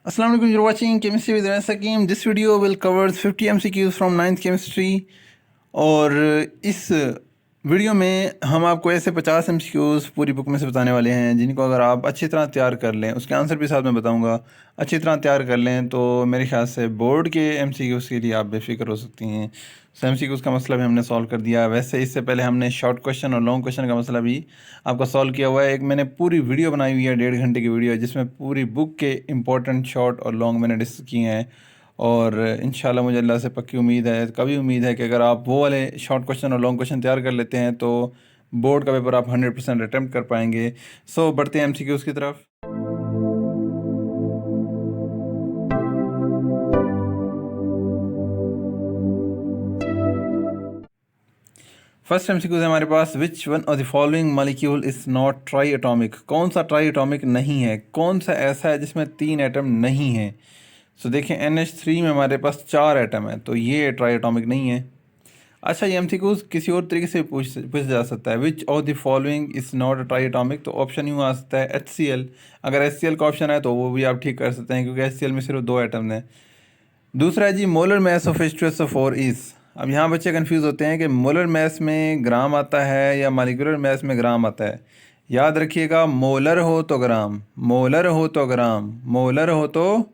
Assalamu alaikum, you're watching Chemistry with Raisa Sakim. This video will cover 50 MCQs from 9th Chemistry. और इस video में हम आपको ऐसे 50 MCQs पूरी बुक में से बताने वाले हैं जिनको अगर आप अच्छी तरह तैयार कर लें, उसके आंसर भी साथ में बताऊंगा, अच्छी तरह तैयार कर लें तो मेरे ख्याल से बोर्ड के MCQs के लिए आप बेफिक्र हो सकती हैं। सो MCQs का मसला भी हमने सॉल्व कर दिया। वैसे इससे पहले हमने शॉर्ट क्वेश्चन और लॉन्ग क्वेश्चन का मसला भी आपका सॉल्व किया हुआ है। एक मैंने पूरी वीडियो बनाई हुई है, 1.5 घंटे की वीडियो है, जिसमें पूरी बुक के इंपॉर्टेंट शॉर्ट और लॉन्ग मैंने डिस्कस किए हैं। और इंशाल्लाह मुझे अल्लाह से पक्की उम्मीद है, कभी उम्मीद है कि अगर आप वो वाले शॉर्ट क्वेश्चन और लॉन्ग क्वेश्चन तैयार कर लेते हैं तो बोर्ड का पेपर आप 100% अटैम्प्ट कर पाएंगे। सो बढ़ते हैं MCQs की तरफ। फर्स्ट MCQ है हमारे पास, which one of the following molecule is not triatomic. कौन सा ट्राई एटॉमिक नहीं है, कौन सा ऐसा है जिसमें 3 एटम नहीं है। सो देखें NH3 में हमारे पास 4 एटम है, तो ये ट्राई एटॉमिक नहीं है। अच्छा, ये MCQs किसी और तरीके से पूछ जा सकता है। Which of the following is not try atomic, तो ऑप्शन यूँ आ सकता है HCl। अगर HCl का ऑप्शन है तो वो भी आप ठीक कर सकते हैं, क्योंकि HCl में सिर्फ 2 एटम हैं। दूसरा है जी, molar mass of H2SO4 is. अब यहाँ बच्चे कंफ्यूज होते हैं कि मोलर मैस में ग्राम आता है या मालिकुलर मैस में ग्राम आता है। याद रखिएगा, मोलर हो तो ग्राम, मोलर हो तो ग्राम, मोलर हो तो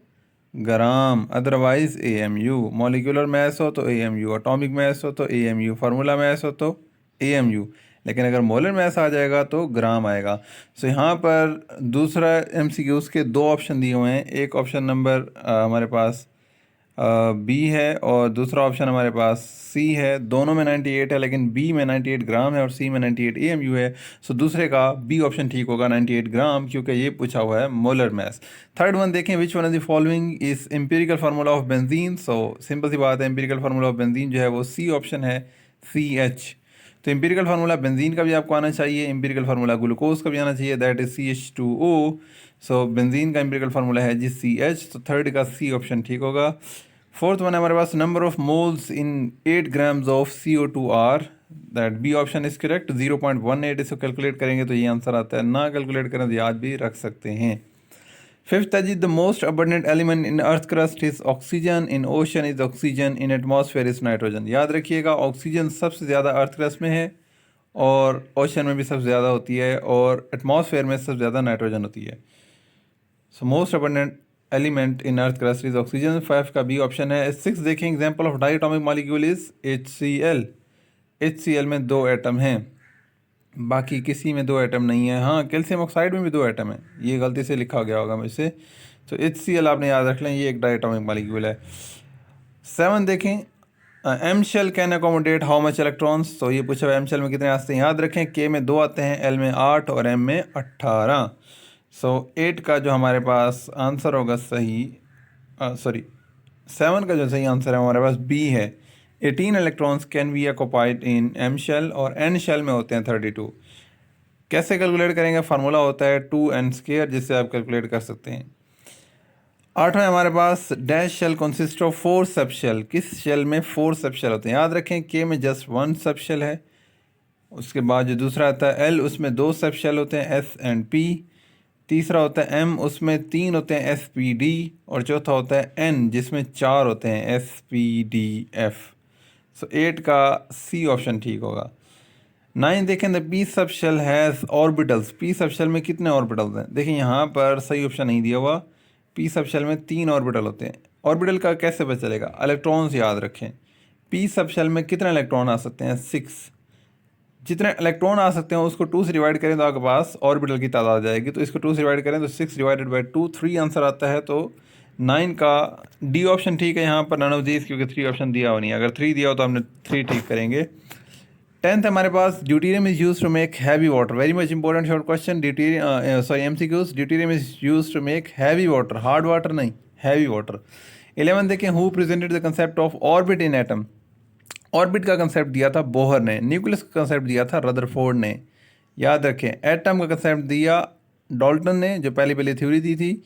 ग्राम, अदरवाइज AMU। मॉलिक्यूलर मैस हो तो AMU, एटॉमिक मैस हो तो AMU, फार्मूला मैस हो तो AMU। लेकिन अगर मोलर मैस आ जाएगा तो ग्राम आएगा। सो यहाँ पर दूसरा MCQs के 2 ऑप्शन दिए हुए हैं। एक ऑप्शन नंबर हमारे पास बी है और दूसरा ऑप्शन हमारे पास सी है। दोनों में 98 है, लेकिन बी में 98 ग्राम है और सी में 98 AMU है। सो दूसरे का बी ऑप्शन ठीक होगा, 98 ग्राम, क्योंकि ये पूछा हुआ है मोलर मैस। थर्ड वन देखें, which one of the following is empirical formula of benzene. So simple सी बात है, एम्पिरिकल फार्मूला ऑफ बेंजीन जो है वो सी ऑप्शन है, CH। तो एम्पिरिकल फार्मूला बेंजीन का भी आपको आना चाहिए, एम्पिरिकल फार्मूला ग्लूकोज का भी आना चाहिए, that is CH2O। So benzene का एम्पिरिकल फार्मूला है जी CH, तो थर्ड का सी ऑप्शन ठीक होगा। फोर्थ वन है हमारे पास, number of moles in 8 grams of CO2R, that B option is correct, 0.18। इसको कैलकुलेट करेंगे तो ये आंसर आता है, ना कैलकुलेट करें तो याद भी रख सकते हैं। फिफ्थ है जी, the most abundant element in earth crust is oxygen, in ocean is oxygen, in atmosphere is nitrogen. याद रखिएगा, ऑक्सीजन सबसे ज़्यादा अर्थ क्रस्ट में है और ओशन में भी सबसे ज़्यादा होती है और एटमॉस्फेयर में सबसे ज़्यादा नाइट्रोजन होती है। So most abundant element in earth crust is oxygen, 5 का बी ऑप्शन है। 6 देखें, example of diatomic molecule is HCl। HCl में 2 एटम हैं, बाकी किसी में 2 एटम नहीं है। हाँ, कैल्शियम ऑक्साइड में भी 2 एटम है, ये गलती से लिखा गया होगा मुझसे। तो HCl आपने याद रख लें, ये एक डायटोमिक मॉलिक्यूल है। 7 देखें, M shell can accommodate how much electrons. तो ये पूछा हुआ एम शेल में कितने आते हैं। याद रखें, K में 2 आते हैं, L में 8 और M में 18। सो 8 का जो हमारे पास आंसर होगा सही, सॉरी 7 का जो सही आंसर है हमारे पास B है। 18 electrons can be occupied in M shell और N शेल में होते हैं 32। कैसे कैलकुलेट करेंगे, फार्मूला होता है 2n², जिससे आप कैलकुलेट कर सकते हैं। 8वां हमारे पास, dash shell consist of 4 sub shell. किस शेल में 4 सब शेल होते हैं। याद रखें, K में जस्ट 1 सब शेल है। उसके बाद जो दूसरा आता है L, उसमें 2 सब शेल होते हैं, S एंड P। तीसरा होता है M, उसमें 3 होते हैं, SPD। और चौथा होता है N, जिसमें 4 होते हैं, SPDF। सो 8 का C ऑप्शन ठीक होगा। 9 देखें, the P sub shell has orbitals. P sub shell में कितने ऑर्बिटल्स हैं। देखिए यहाँ पर सही ऑप्शन नहीं दिया हुआ। P सब शेल में 3 ऑर्बिटल होते हैं। ऑर्बिटल का कैसे पता चलेगा, इलेक्ट्रॉन्स याद रखें। P सब शेल में कितने इलेक्ट्रॉन आ सकते हैं, 6। जितने इलेक्ट्रॉन आ सकते हैं उसको 2 से डिवाइड करें तो आपके पास ऑर्बिटल की तादाद आ जाएगी। तो इसको 2 से डिवाइड करें तो 6 डिवाइडेड बाई 2, 3 आंसर आता है। तो 9 का डी ऑप्शन ठीक है यहाँ पर, नन ऑफ दीज, क्योंकि 3 ऑप्शन दिया हो नहीं। अगर 3 दिया हो तो हमने 3 ठीक करेंगे। 10th हमारे पास, deuterium is use to make heavy water. Very much important short question. MCQs, deuterium is use to make heavy water, hard water नहीं, हैवी वाटर। 11 देखें, who presented the concept of orbit in atom. Orbit का concept दिया था Bohr ने, nucleus का concept दिया था Rutherford ने। याद रखें, एटम का कंसेप्ट दिया डाल्टन ने, जो पहली थ्योरी दी थी,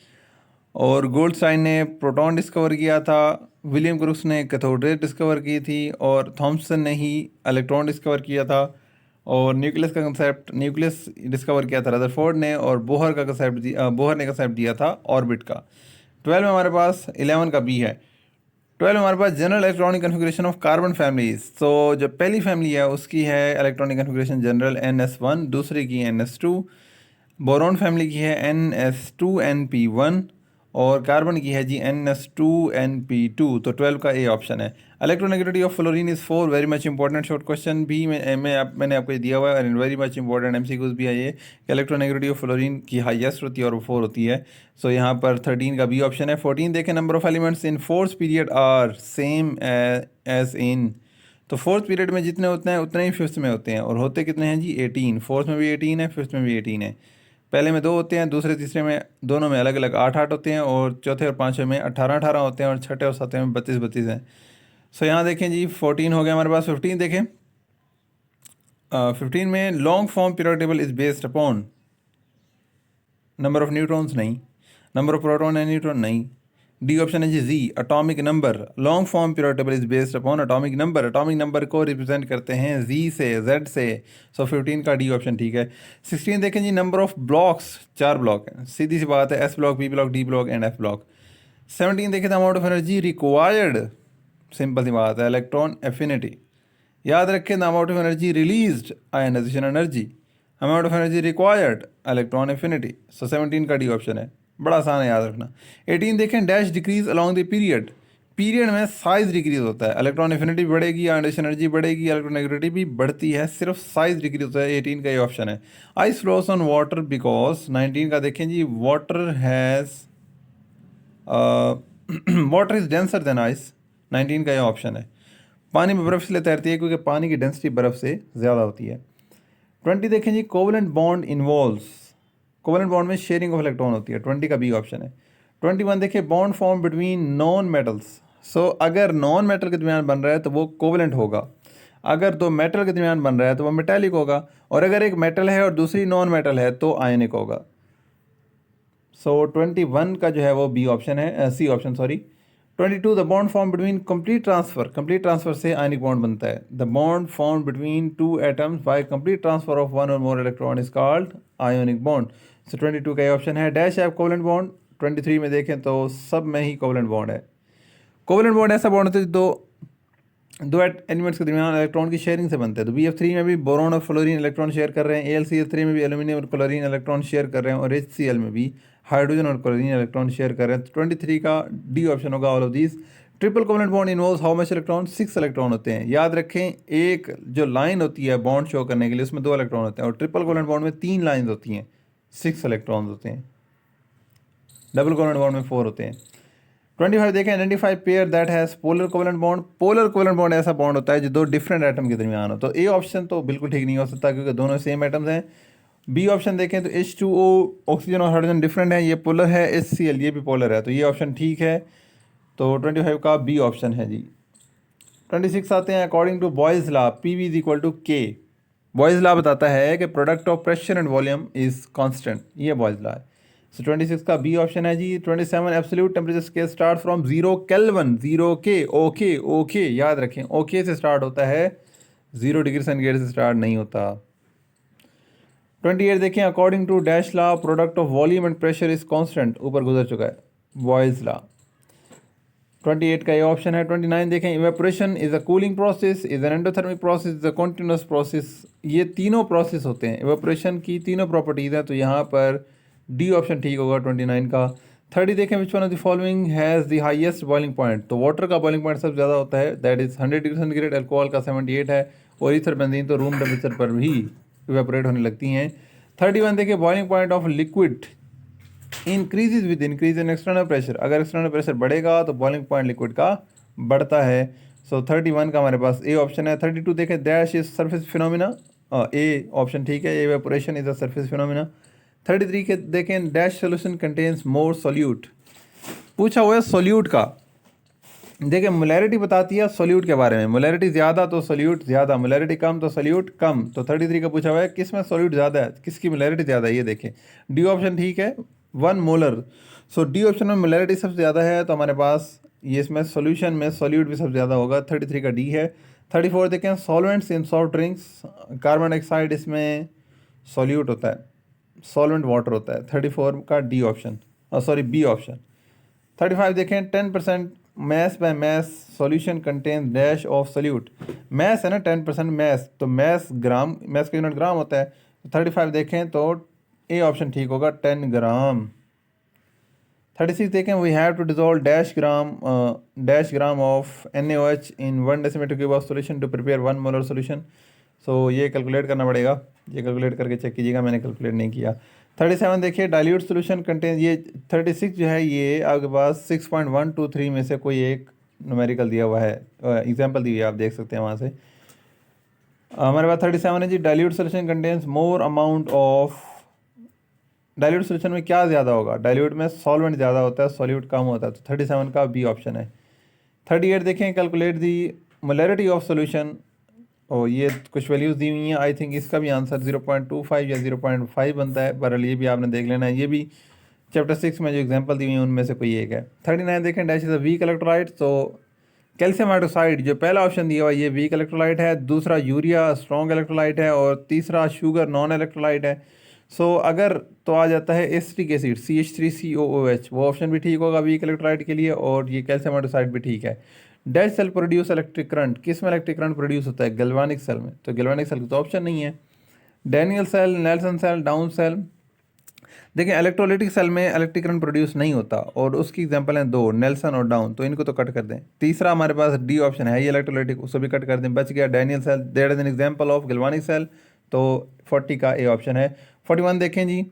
और गोल्डस्टाइन ने प्रोटॉन डिस्कवर किया था, विलियम क्रूक्स ने कैथोड रे डिस्कवर की थी, और थॉमसन ने ही इलेक्ट्रॉन डिस्कवर किया था। और न्यूक्लियस का कंसेप्ट, न्यूक्लियस डिस्कवर किया था रदरफोर्ड ने, और बोहर का कंसेप्ट बोहर ने कंसेप्ट दिया था ऑर्बिट का। 12 में हमारे पास 11 का बी है। 12 में हमारे पास general electronic configuration of carbon families. तो जो पहली फैमिली है उसकी है इलेक्ट्रॉनिक कन्फिग्रेशन जनरल NS1, दूसरी की NS2, बोरॉन फैमिली की है NS2NP1 और कार्बन की है जी NS2NP2। तो 12 का ए ऑप्शन है। Electronegativity of fluorine is 4, very much important short question भी मैंने आपको ये दिया हुआ है, and very much important MCQs भी है ये कि इलेक्ट्रोनेगेटिविटी ऑफ फ्लोरीन की हाईएस्ट होती है और वो 4 होती है। सो यहाँ पर 13 का बी ऑप्शन है। 14 देखें, number of elements in fourth period are same as in. तो फोर्थ पीरियड में जितने होते हैं उतने ही फिफ्थ में होते हैं, और होते कितने हैं जी 18। फोर्थ में भी 18 है, फिफ्थ में भी 18 है। पहले में 2 होते हैं, दूसरे तीसरे में दोनों में अलग अलग 8-8 होते हैं, और चौथे और पाँचवें में 18-18 होते हैं, और छठे और सातवें में 32-32 हैं। सो यहाँ देखें जी 14 हो गया हमारे पास। 15 देखें, 15 में long form periodic table is based upon number of neutrons नहीं, number of proton and neutron नहीं। डी ऑप्शन है जी जी, atomic number. Long form periodic table is based upon atomic number. Atomic number को रिप्रेजेंट करते हैं जी से, Z से। सो 15 का डी ऑप्शन ठीक है। 16 देखें जी, नंबर ऑफ ब्लॉक्स, 4 ब्लॉक हैं, सीधी सी बात है, s block, b block, d block and f block. 17 देखें, the amount of energy required, simple सी बात है, इलेक्ट्रॉन एफिनिटी। याद रखें, the amount of energy released, ionization energy. Amount of energy required, electron affinity. So 17 का D option है, बड़ा आसान है याद रखना। 18 देखें, dash decrease along the period. Period में साइज डिक्रीज होता है, इलेक्ट्रॉन एफिनिटी बढ़ेगी, आयनाइजेशन एनर्जी बढ़ेगी, इलेक्ट्रोनेगेटिविटी भी बढ़ती है, सिर्फ साइज डिक्रीज होता है। 18 का ये ऑप्शन है। Ice floats on water because. 19 का देखें जी, water has water is denser than ice. 19 का ये ऑप्शन है। पानी में बर्फ़ इसलिए तैरती है क्योंकि पानी की डेंसिटी बर्फ़ से ज़्यादा होती है। 20 देखें जी, covalent bond involves. Covalent bond में शेयरिंग ऑफ इलेक्ट्रॉन होती है। 20 का बी ऑप्शन है। 21 देखिए, bond form between non metals. So अगर नॉन मेटल के दरमियान बन रहा है तो वो कोवलेंट होगा, अगर 2 मेटल के दरमियान बन रहा है तो वो मेटेलिक होगा, और अगर एक मेटल है और दूसरी नॉन मेटल है तो आयनिक होगा। सो 21 का जो है वो बी ऑप्शन है, C option sorry. 22, the bond form between complete transfer. Complete transfer से आयनिक बॉन्ड बनता है। The bond form between 2 atoms by complete transfer of 1 और more electron is called ionic bond. So 22 का ये option है। Dash है covalent bond. 23 में देखें तो सब में ही कोवलेंट बॉन्ड है। कोवलेंट बॉन्ड ऐसा बॉन्ड होता है दो एलिमेंट्स के दरमियान इलेक्ट्रॉन की शेयरिंग से बनते हैं। तो BF3 में भी बोरोन और फ्लोरीन इलेक्ट्रॉन शेयर कर रहे हैं, AlCl3 में भी एल्यूमिनियम और क्लोरीन इलेक्ट्रॉन शेयर कर रहे हैं, और HCl में भी हाइड्रोजन और क्लोरीन इलेक्ट्रॉन शेयर कर रहे हैं। 23 का डी ऑप्शन होगा, all of these. Triple covalent bond involves how much electron? 6 electron होते हैं। याद रखें, एक जो लाइन होती है बॉन्ड शो करने के लिए उसमें 2 इलेक्ट्रॉन होते हैं, और ट्रिपल कोवलेंट बॉन्ड में 3 लाइन होती हैं, 6 इलेक्ट्रॉन होते हैं। डबल कोवलेंट बॉन्ड में 4 होते हैं। 25 देखें, identify pair that has polar covalent bond. Polar covalent bond ऐसा बॉन्ड होता है जो 2 डिफरेंट एटम के दरमियान हो। तो ए ऑप्शन तो बिल्कुल ठीक नहीं हो सकता क्योंकि दोनों सेम एटम्स हैं। बी ऑप्शन देखें तो H2O, ऑक्सीजन और हाइड्रोजन डिफरेंट है, ये पोलर है। HCl ये भी पोलर है, तो ये ऑप्शन ठीक है। तो 25 का बी ऑप्शन है जी। 26 आते हैं, according to Boyle's law PV is equal to K। Boyle's law बताता है कि product of pressure and volume is constant, ये बॉयज़ लॉ है। सो 26 का बी ऑप्शन है जी। 27, absolute temperature scale start from 0 kelvin, 0 K, okay okay, याद रखें ओके से स्टार्ट होता है, 0 डिग्री सेंटीग्रेड से स्टार्ट नहीं होता। 28 देखें, according to dash law product of volume and pressure is constant, ऊपर गुजर चुका है, बॉयज़ लॉ। 28 का ये ऑप्शन है। 29 देखें, evaporation is a cooling process, is an endothermic process, is a continuous process. ये तीनों प्रोसेस होते हैं, इवेपोरेशन की तीनों प्रॉपर्टीज़ हैं, तो यहाँ पर डी ऑप्शन ठीक होगा 29 का। 30 देखें, which one of the following has the highest boiling point. तो वाटर का बॉइलिंग पॉइंट सबसे ज़्यादा होता है, that is 100 degree centigrade. Alcohol का 78 है, और ईथर बेंजीन तो रूम टेम्परेचर पर भी इवेपोरेट होने लगती हैं। 31 देखिए, boiling point of liquid increases with increase in external pressure. अगर एक्सटर्नल प्रेशर बढ़ेगा तो बॉइलिंग पॉइंट लिक्विड का बढ़ता है। सो 31 का हमारे पास ए ऑप्शन है। 32 देखें, dash is surface phenomena, A option ठीक है, evaporation is a surface phenomena. 33 के देखें, डैश सोल्यूशन कंटेन्स मोर सोल्यूट। पूछा हुआ है सोल्यूट का। देखिए, मोलैरिटी बताती है सोल्यूट के बारे में, मोलैरिटी ज़्यादा तो सोल्यूट ज़्यादा, मोलैरिटी कम तो सोल्यूट कम। तो 33 का पूछा हुआ है किस में सोल्यूट ज़्यादा है, किसकी मोलैरिटी ज़्यादा है, ये देखें। डी ऑप्शन ठीक है, 1 मोलर। सो डी ऑप्शन में मोलैरिटी सबसे ज़्यादा है, तो हमारे पास ये इसमें सोल्यूशन में सोल्यूट भी सबसे ज़्यादा होगा। 33 का डी है। 34 देखें, solvents in soft drinks, carbon dioxide इसमें सोल्यूट होता है, सॉल्वेंट वाटर होता है। 34 का D option, sorry B option. 35 देखें 10% mass by mass solution content dash of solute. Mass है ना 10% मैथ, तो मैथ का यूनिट ग्राम होता है। 35 देखें तो ए ऑप्शन ठीक होगा 10 ग्राम। 36 देखें we have to dissolve dash gram of NaOH in 1 decimetre cube of solution to prepare 1 molar solution. So ये कैलकुलेट करना पड़ेगा, ये कैलकुलेट करके चेक कीजिएगा, मैंने कैलकुलेट नहीं किया। 37 देखिए डाइल्यूट सोल्यूशन कंटेन, ये 36 जो है ये आपके पास 6.123 में से कोई एक न्यूमेरिकल दिया हुआ है, एग्जाम्पल दी हुई है, आप देख सकते हैं वहाँ से। हमारे पास 37 है जी dilute solution contains more amount of, dilute solution में क्या ज़्यादा होगा, डाइल्यूट में सॉल्वेंट ज़्यादा होता है, सॉल्यूट कम होता है, तो 37 का बी ऑप्शन है। 38 देखें calculate the molarity of solution, और ये कुछ वैल्यूज़ दी हुई हैं, आई थिंक इसका भी आंसर 0.25 या 0.5 बनता है, बहरहाल ये भी आपने देख लेना है, ये भी चैप्टर 6 में जो एग्जांपल दी हुई हैं उनमें से कोई एक है। 39 देखें dash is a weak electrolyte, तो कैल्शियम हाइड्रोक्साइड जो पहला ऑप्शन दिया हुआ ये वीक इलेक्ट्रोलाइट है, दूसरा यूरिया स्ट्रॉन्ग इलेक्ट्रोलाइट है, और तीसरा शुगर नॉन इलेक्ट्रोलाइट है। सो अगर तो आ जाता है एसिटिक एसिड CH3COOH, वो ऑप्शन भी ठीक होगा वीक इलेक्ट्रोलाइट के लिए, और ये कैल्शियम हाइड्रोक्साइड भी ठीक है। Dash cell produce electric current, किस में इलेक्ट्रिक करंट प्रोड्यूस होता है, गैल्वानिक सेल में, तो गैल्वानिक सेल का तो ऑप्शन नहीं है। Daniell cell, Nelson cell, down cell, देखिए इलेक्ट्रोलाइटिक सेल में इलेक्ट्रिक करंट प्रोड्यूस नहीं होता, और उसकी एग्जांपल हैं दो, नेल्सन और डाउन, तो इनको तो कट कर दें। तीसरा हमारे पास डी ऑप्शन है ये इलेक्ट्रोलाइटिक, उसको भी कट कर दें, बच गया Daniell cell, that is an example of galvanic cell, तो 40 का ए ऑप्शन है। 41 देखें जी,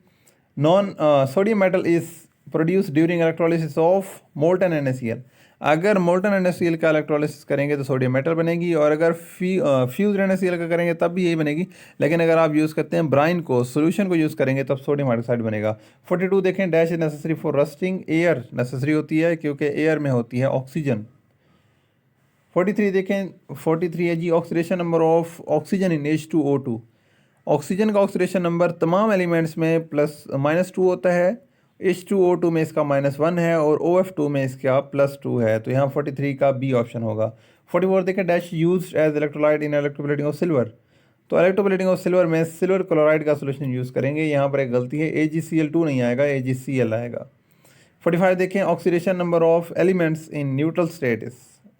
non sodium metal is produce during electrolysis of molten NaCl, अगर मोल्टन NaCl का इलेक्ट्रोलिसिस करेंगे तो सोडियम मेटल बनेगी, और अगर फ्यूज NaCl का करेंगे तब भी यही बनेगी, लेकिन अगर आप यूज़ करते हैं ब्राइन को, सोल्यूशन को यूज़ करेंगे तब सोडियम हाइड्रोक्साइड बनेगा। 42 देखें dash is necessary for rusting, air necessary होती है क्योंकि एयर में होती है ऑक्सीजन। 43 देखें 43 है जी oxidation number of oxygen in H2O2, oxygen का ऑक्सीडेशन नंबर तमाम एलिमेंट्स में -2 होता है, H2O2 में इसका -1 है, और OF2 में इसका +2 है, तो यहाँ 43 का बी ऑप्शन होगा। 44 देखें dash use as electrolyte in electroplating of silver, तो इलेक्ट्रोप्लेटिंग ऑफ सिल्वर में सिल्वर क्लोराइड का सोल्यूशन यूज़ करेंगे, यहाँ पर एक गलती है, AgCl2 नहीं आएगा, AgCl आएगा। 45 देखें oxidation number of elements in neutral state,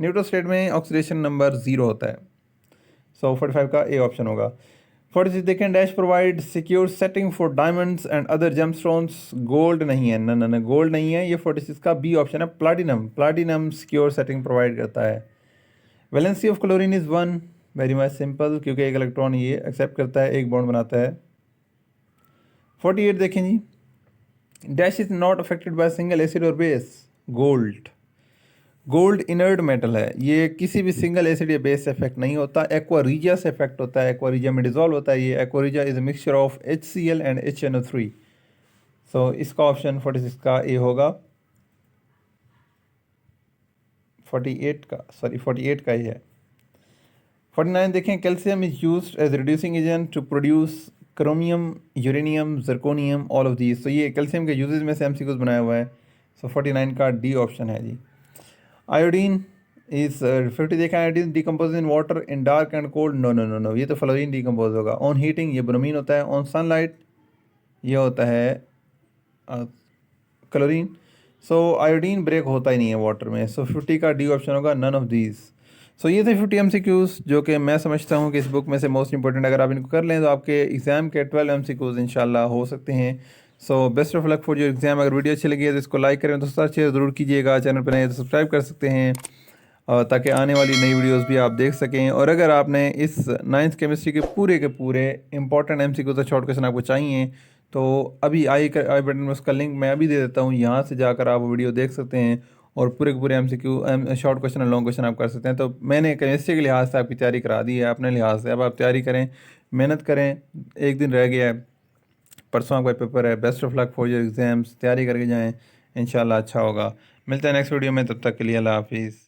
neutral state में ऑक्सीडेशन नंबर 0 होता है, सो 45 का ए ऑप्शन होगा। 46 देखें dash provide secure setting for diamonds and other gemstones, gold नहीं है, न गोल्ड नहीं है, ये 46 का बी ऑप्शन है, प्लाटिनम सिक्योर सेटिंग प्रोवाइड करता है। Valency of chlorine is 1, very much simple, क्योंकि एक इलेक्ट्रॉन ये एक्सेप्ट करता है, एक बॉन्ड बनाता है। 48 देखें जी, dash is not affected by single acid और बेस, गोल्ड इनर्ट मेटल है, ये किसी भी सिंगल एसिड या बेस से इफेक्ट नहीं होता, एक्वारीजिया से इफेक्ट होता है, एक्वारीजिया में डिजॉल्व होता है, ये aqua regia is a mixture of HCl and HNO3, सो इसका ऑप्शन 46 का ए होगा, 48 का ही है। 49 देखें calcium is used as reducing agent to produce chromium, uranium, zirconium, all of these, तो ये कैल्शियम के यूजेस में से MCQs बनाया हुआ है, सो 49 का डी ऑप्शन है जी। आयोडीन इज 50 देखा, iodine decompose in water in dark and cold, no, ये तो फ्लोरीन डिकम्पोज होगा। ऑन हीटिंग ये ब्रोमीन होता है, ऑन सनलाइट ये होता है क्लोरीन, सो आयोडीन ब्रेक होता ही नहीं है वाटर में, सो 50 का डी ऑप्शन होगा, नन ऑफ दीज। सो ये थे 50 MCQs जो कि मैं समझता हूँ कि इस बुक में से मोस्ट इंपॉर्टेंट, अगर आप इनको कर लें तो आपके एग्जाम के 12 MCQs इंशाल्लाह हो सकते हैं। So best of luck for your exam. अगर वीडियो अच्छी लगी है तो इसको लाइक करें, तो शेयर ज़रूर कीजिएगा, चैनल पर नए तो सब्सक्राइब कर सकते हैं, ताकि आने वाली नई वीडियोस भी आप देख सकें। और अगर आपने इस 9th केमिस्ट्री के पूरे इंपॉर्टेंट MCQ से शॉर्ट क्वेश्चन आपको चाहिए तो अभी आई बटन में उसका लिंक मैं अभी दे देता हूँ, यहाँ से जाकर आप वीडियो देख सकते हैं और पूरे MCQ शॉर्ट क्वेश्चन और लॉन्ग क्वेश्चन आप कर सकते हैं। तो मैंने केमिस्ट्री के लिहाज से आपकी तैयारी करा दी है, अपने लिहाज से अब आप तैयारी करें, मेहनत करें, एक दिन रह गया है, परसों आपका पेपर है। Best of luck for your exams, तैयारी करके जाएँ, इंशाल्लाह अच्छा होगा। मिलते हैं नेक्स्ट वीडियो में, तब तक के लिए अल्लाह हाफिज़।